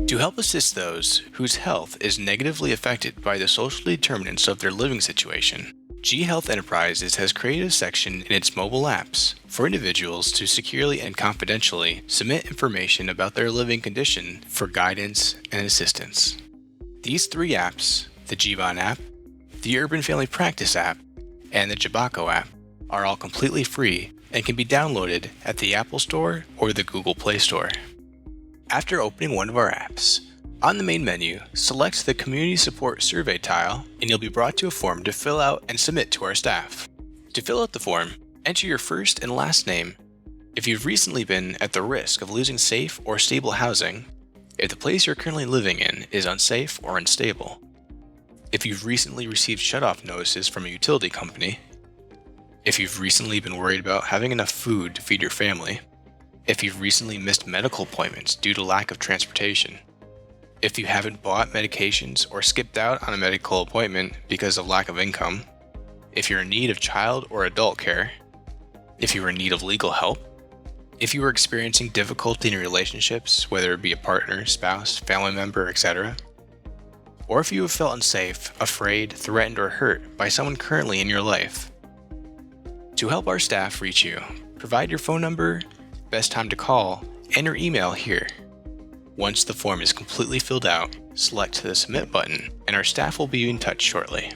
To help assist those whose health is negatively affected by the social determinants of their living situation, G Health Enterprises has created a section in its mobile apps for individuals to securely and confidentially submit information about their living condition for guidance and assistance. These 3 apps, the Gvon app, the Urban Family Practice app, and the Jabako app, are all completely free and can be downloaded at the Apple Store or the Google Play Store. After opening one of our apps, on the main menu, select the Community Support Survey tile and you'll be brought to a form to fill out and submit to our staff. To fill out the form, enter your first and last name. If you've recently been at the risk of losing safe or stable housing, if the place you're currently living in is unsafe or unstable, if you've recently received shutoff notices from a utility company, if you've recently been worried about having enough food to feed your family, if you've recently missed medical appointments due to lack of transportation, if you haven't bought medications or skipped out on a medical appointment because of lack of income, if you're in need of child or adult care, if you are in need of legal help, if you are experiencing difficulty in relationships, whether it be a partner, spouse, family member, etc., or if you have felt unsafe, afraid, threatened, or hurt by someone currently in your life. To help our staff reach you, provide your phone number, best time to call, and your email here. Once the form is completely filled out, select the Submit button, and our staff will be in touch shortly.